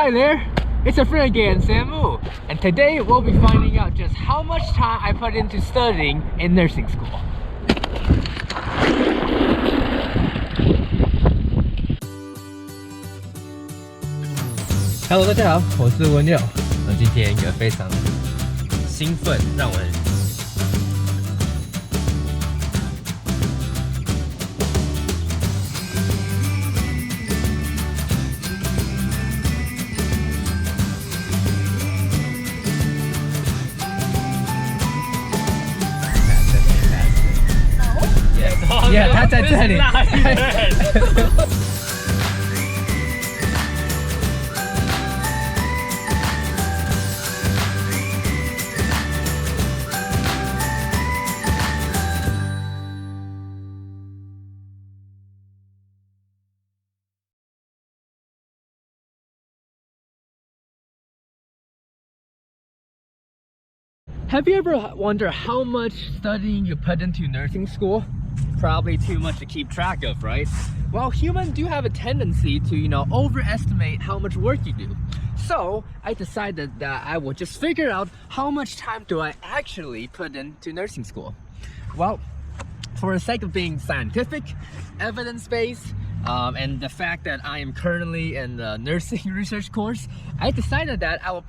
Hi there, it's your friend again, Samu, and today we'll be finding out just how much time I put into studying in nursing school. Hello， 大家好，我是温六。那今天一个非常兴奋，让我很，Yeah， 他在这里。Have you ever wondered how much studying you put into nursing school? Probably too much to keep track of, right? Well, humans do have a tendency to, overestimate how much work you do. So I decided that I would just figure out how much time do I actually put into nursing school. Well, for the sake of being scientific, evidence-based, and the fact that I am currently in the nursing research course, I decided that I will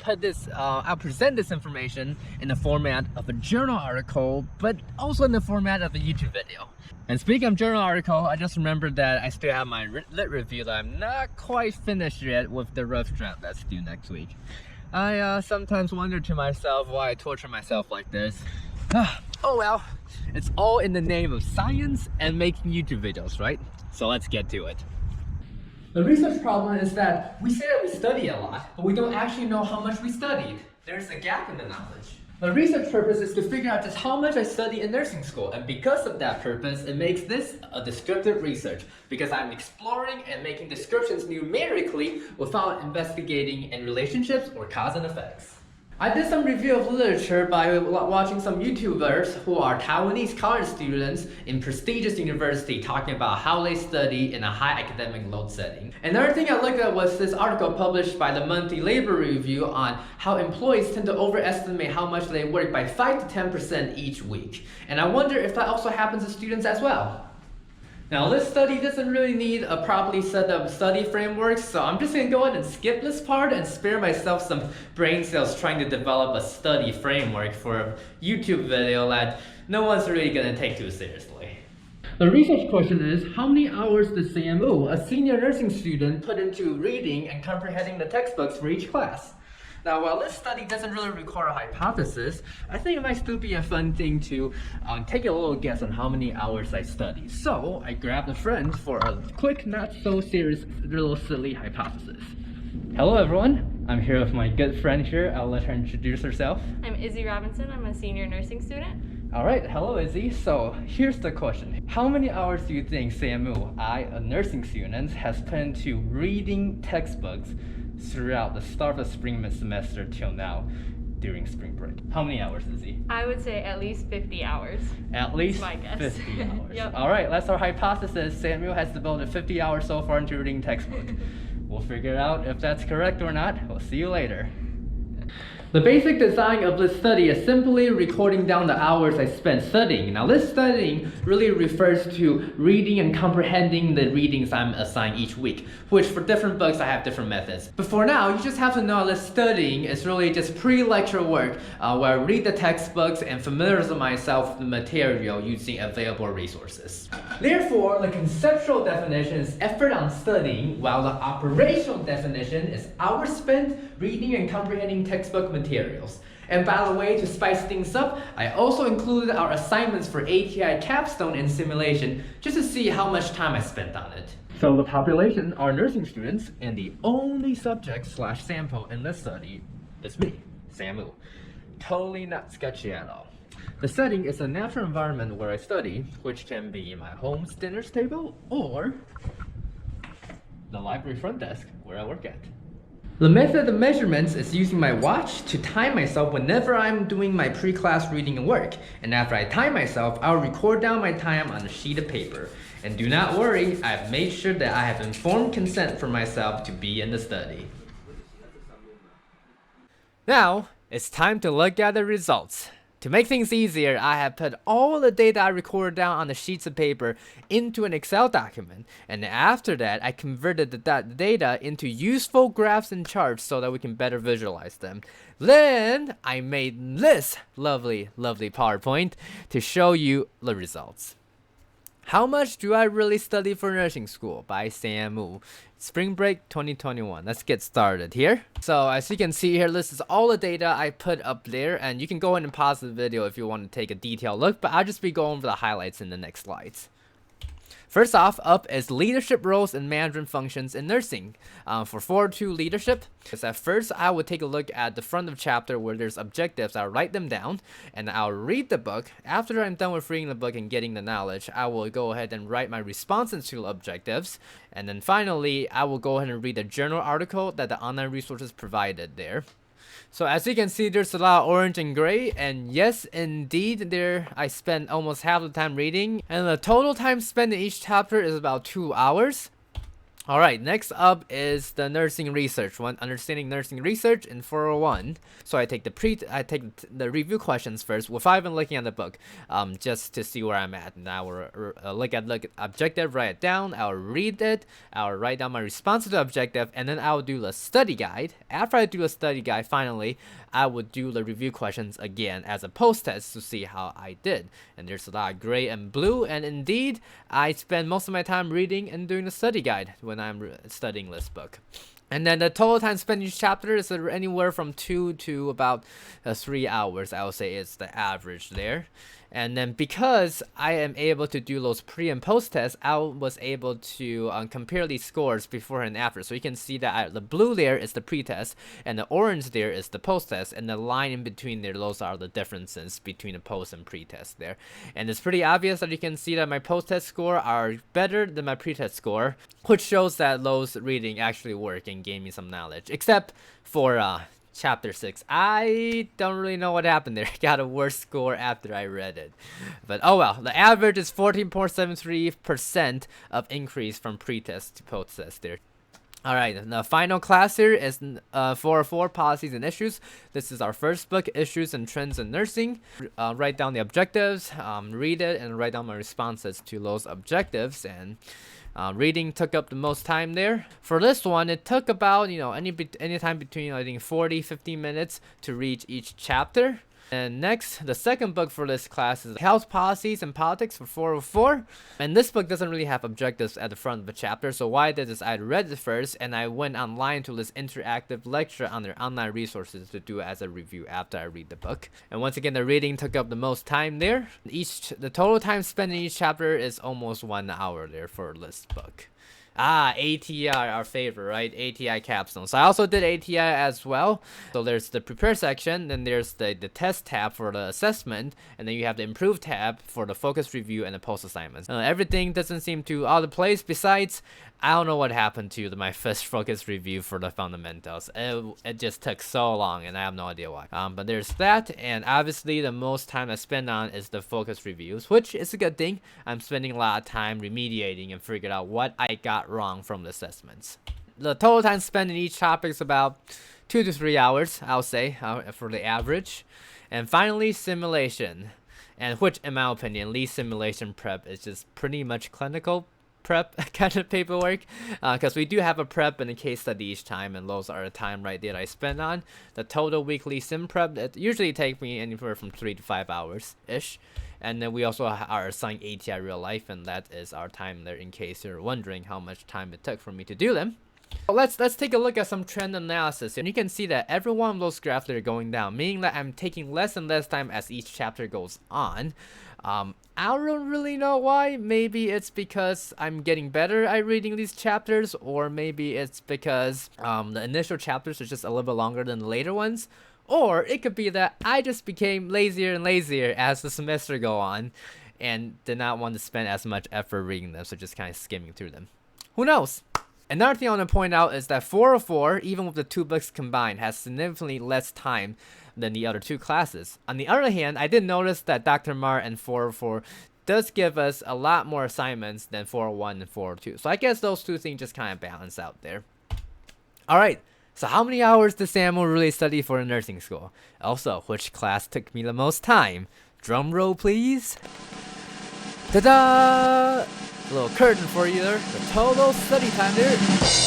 I'll present this information in the format of a journal article, but also in the format of a YouTube video. And speaking of journal article, I just remembered that I still have my lit review that I'm not quite finished yet with the rough draft that's due next week. I sometimes wonder to myself why I torture myself like this. Oh well, it's all in the name of science and making YouTube videos, right? So let's get to it. The research problem is that we say that we study a lot, but we don't actually know how much we studied. There's a gap in the knowledge. The research purpose is to figure out just how much I study in nursing school, and because of that purpose, it makes this a descriptive research, because I'm exploring and making descriptions numerically without investigating in relationships or cause and effects. I did some review of literature by watching some YouTubers who are Taiwanese college students in prestigious university talking about how they study in a high academic load setting. Another thing I looked at was this article published by the Monthly Labor Review on how employees tend to overestimate how much they work by 5 to 10% each week. And I wonder if that also happens to students as well. Now this study doesn't really need a properly set up study framework, so I'm just gonna go ahead and skip this part and spare myself some brain cells trying to develop a study framework for a YouTube video that no one's really gonna take too seriously. The research question is, how many hours does Samu, a senior nursing student, put into reading and comprehending the textbooks for each class? Now, while this study doesn't really require a hypothesis, I think it might still be a fun thing to take a little guess on how many hours I study. So I grabbed a friend for a quick, not so serious, little silly hypothesis. Hello everyone, I'm here with my good friend here. I'll let her introduce herself. I'm Izzy Robinson, I'm a senior nursing student. Alright, hello Izzy. So here's the question. How many hours do you think Samu, a nursing student, has put into reading textbooks throughout the start of the spring semester till now during spring break? How many hours is he? I would say at least 50 hours. At least my guess. 50 hours. Yep. Alright, that's our hypothesis. Samuel has devoted 50 hours so far into reading textbook. We'll figure out if that's correct or not. We'll see you later. The basic design of this study is simply recording down the hours I spent studying. Now this studying really refers to reading and comprehending the readings I'm assigned each week, which for different books I have different methods. But for now, you just have to know that studying is really just pre-lecture work where I read the textbooks and familiarize myself with the material using available resources. Therefore, the conceptual definition is effort on studying, while the operational definition is hours spent reading and comprehending textbook materials. And by the way, to spice things up, I also included our assignments for ATI Capstone and simulation just to see how much time I spent on it. So the population are nursing students, and the only subject/sample in this study is me, Samu. Totally not sketchy at all. The setting is a natural environment where I study, which can be my home's dinner's table or the library front desk where I work at. The method of measurements is using my watch to time myself whenever I'm doing my pre-class reading and work. And after I time myself, I'll record down my time on a sheet of paper. And do not worry, I've made sure that I have informed consent for myself to be in the study. Now, it's time to look at the results. To make things easier, I have put all the data I recorded down on the sheets of paper into an Excel document, and after that, I converted that data into useful graphs and charts so that we can better visualize them. Then, I made this lovely PowerPoint to show you the results. How much do I really study for nursing school? By Sam Wu. Spring break 2021. Let's get started here. So as you can see here, this is all the data I put up there, and you can go ahead and pause the video if you want to take a detailed look, but I'll just be going over the highlights in the next slides. First off, up is leadership roles and management functions in nursing. For 4.2 leadership, because at first I would take a look at the front of the chapter where there's objectives. I'll write them down and I'll read the book. After I'm done with reading the book and getting the knowledge, I will go ahead and write my responses to objectives. And then finally, I will go ahead and read the journal article that the online resources provided there. So as you can see, there's a lot of orange and gray, and yes, indeed, there I spent almost half the time reading, and the total time spent in each chapter is about 2 hours. Alright, next up is the nursing research one, understanding nursing research in 401. So I take the review questions first without even looking at the book, just to see where I'm at. And I will look at objective, write it down, I'll read it, I'll write down my response to the objective, and then I'll do the study guide. After I do a study guide, finally, I would do the review questions again as a post-test to see how I did. And there's a lot of gray and blue, and indeed, I spend most of my time reading and doing the study guide when I'm studying this book. And then the total time spent each chapter is anywhere from 2 to about 3 hours, I would say is the average there. And then because I am able to do those pre and post tests, I was able to compare these scores before and after. So you can see that the blue there is the pre-test, and the orange there is the post-test, and the line in between there, those are the differences between the post and pre-test there. And it's pretty obvious that you can see that my post-test score are better than my pre-test score, which shows that those reading actually work and gave me some knowledge. Except for Chapter 6. I don't really know what happened there. Got a worse score after I read it. But oh well. The average is 14.73% of increase from pre-test to post-test there. Alright, the final class here is 404 Policies and Issues. This is our first book, Issues and Trends in Nursing. Write down the objectives, read it, and write down my responses to those objectives. And reading took up the most time there. For this one, it took about, any time between, I think, 40-50 minutes to read each chapter. And next, the second book for this class is Health Policies and Politics for 404. And this book doesn't really have objectives at the front of the chapter, so what I did is I read it first, and I went online to this interactive lecture on their online resources to do it as a review after I read the book. And once again, the reading took up the most time there. The total time spent in each chapter is almost 1 hour there for this book. ATI, our favorite, right? ATI capstone. So I also did ATI as well. So there's the prepare section, then there's the test tab for the assessment, and then you have the improve tab for the focus review and the post assignments. Everything doesn't seem too out of place. Besides, I don't know what happened to my first focus review for the fundamentals. It just took so long, and I have no idea why. But there's that, and obviously the most time I spend on is the focus reviews, which is a good thing. I'm spending a lot of time remediating and figuring out what I got wrong from the assessments. The total time spent in each topic is about 2 to 3 hours, I'll say, for the average. And finally, simulation, and which, in my opinion, lead simulation prep is just pretty much clinical prep kind of paperwork, because we do have a prep and a case study each time, and those are the time right there that I spend on. The total weekly sim prep, it usually takes me anywhere from 3 to 5 hours ish. And then we also are assigned ATI real life, and that is our time there in case you're wondering how much time it took for me to do them. Well, let's take a look at some trend analysis, and you can see that every one of those graphs are going down, meaning that I'm taking less and less time as each chapter goes on. I don't really know why. Maybe it's because I'm getting better at reading these chapters, or maybe it's because the initial chapters are just a little bit longer than the later ones. Or it could be that I just became lazier and lazier as the semester go on and did not want to spend as much effort reading them, so just kind of skimming through them. Who knows? Another thing I want to point out is that 404, even with the 2 books combined, has significantly less time than the other 2 classes. On the other hand, I did notice that Dr. Mar and 404 does give us a lot more assignments than 401 and 402. So I guess those 2 things just kind of balance out there. Alright, So how many hours does Samuel really study for nursing school? Also, which class took me the most time? Drum roll, please. Ta-da! A little curtain for you there. The total study time there.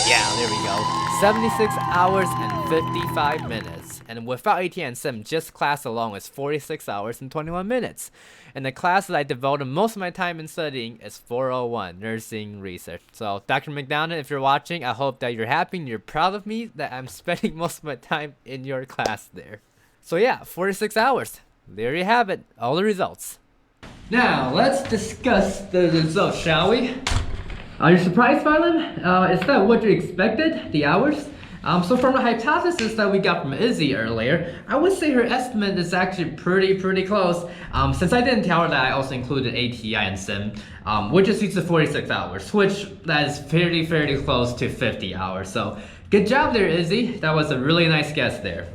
Yeah, there we go. 76 hours and 55 minutes. And without AT and Sim, just class alone is 46 hours and 21 minutes. And the class that I devoted most of my time in studying is 401, Nursing Research. So, Dr. McDonald, if you're watching, I hope that you're happy and you're proud of me that I'm spending most of my time in your class there. So yeah, 46 hours. There you have it, all the results. Now, let's discuss the results, shall we? Are you surprised by them? Is that what you expected, the hours? So from the hypothesis that we got from Izzy earlier, I would say her estimate is actually pretty close. Since I didn't tell her that I also included ATI and Sim, which is equal to 46 hours, which that is fairly close to 50 hours. So good job there, Izzy. That was a really nice guess there.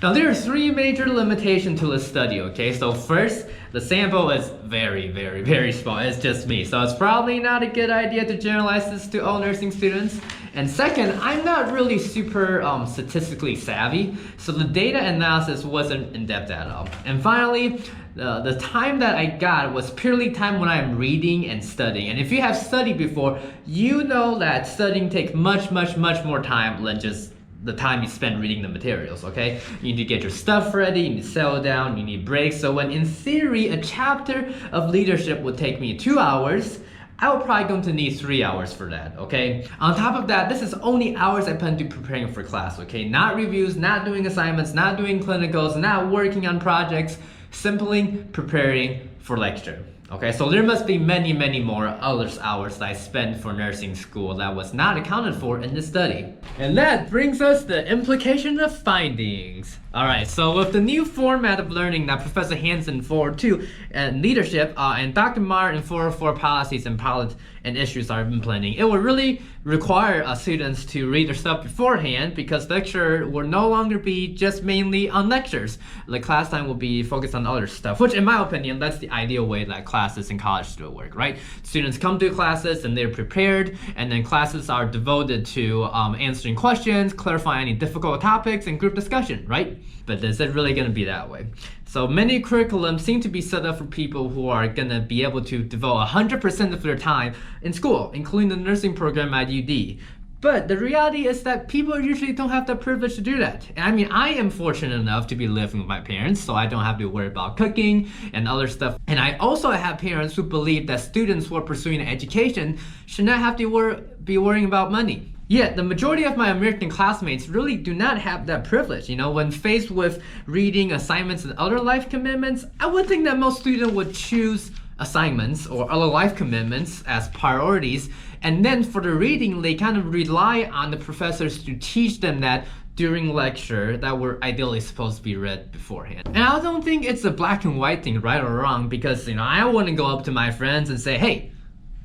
Now there are three major limitations to this study, okay? So first, the sample is very small. It's just me. So it's probably not a good idea to generalize this to all nursing students. And second, I'm not really super statistically savvy, so the data analysis wasn't in-depth at all. And finally, the time that I got was purely time when I'm reading and studying. And if you have studied before, you know that studying takes much more time than just the time you spend reading the materials, okay? You need to get your stuff ready, you need to settle down, you need breaks. So when in theory, a chapter of leadership would take me 2 hours, I would probably going to need 3 hours for that, okay? On top of that, this is only hours I plan to preparing for class, okay? Not reviews, not doing assignments, not doing clinicals, not working on projects, simply preparing for lecture. Okay, so there must be many more other hours that I spent for nursing school that was not accounted for in this study. And that brings us to the implication of findings. Alright, so with the new format of learning that Professor Hansen 402 and leadership and Dr. Marr in 404 policies and issues are implementing, it will really require students to read their stuff beforehand because lecture will no longer be just mainly on lectures. The class time will be focused on other stuff, which in my opinion, that's the ideal way that classes in college do work, right? Students come to classes and they're prepared, and then classes are devoted to answering questions, clarifying any difficult topics, and group discussion, right? But is it really going to be that way? So many curriculums seem to be set up for people who are going to be able to devote 100% of their time in school, including the nursing program at UD. But the reality is that people usually don't have the privilege to do that. And I mean, I am fortunate enough to be living with my parents, so I don't have to worry about cooking and other stuff. And I also have parents who believe that students who are pursuing an education should not have to be worrying about money. Yet, the majority of my American classmates really do not have that privilege. You know, when faced with reading, assignments, and other life commitments, I would think that most students would choose assignments or other life commitments as priorities. And then for the reading, they kind of rely on the professors to teach them that during lecture that were ideally supposed to be read beforehand. And I don't think it's a black and white thing, right or wrong, because, you know, I wouldn't go up to my friends and say, hey,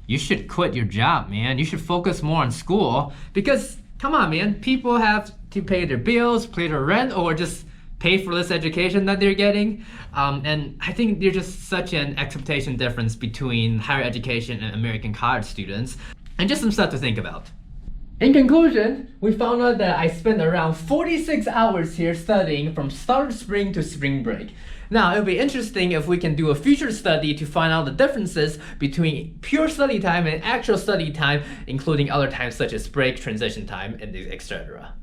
you should quit your job, man. You should focus more on school because, come on, man, people have to pay their bills, pay their rent, or just pay for this education that they're getting. And I think there's just such an expectation difference between higher education and American college students, and just some stuff to think about. In conclusion, we found out that I spent around 46 hours here studying from start of spring to spring break. Now, it'll be interesting if we can do a future study to find out the differences between pure study time and actual study time, including other times such as break, transition time, and etc.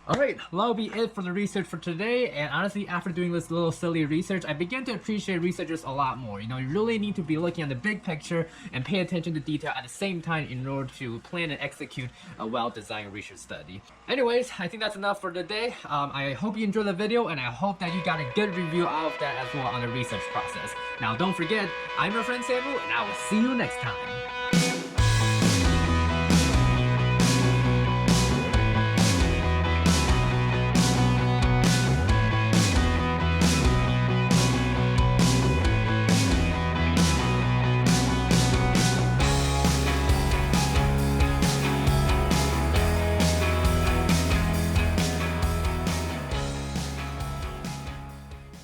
Alright, that'll be it for the research for today, and honestly, after doing this little silly research, I began to appreciate researchers a lot more. You know, you really need to be looking at the big picture and pay attention to detail at the same time in order to plan and execute a well-designed research study. Anyways, I think that's enough for today. I hope you enjoyed the video, and I hope that you got a good review out of that as well on the research process. Now, don't forget, I'm your friend Samuel, and I will see you next time.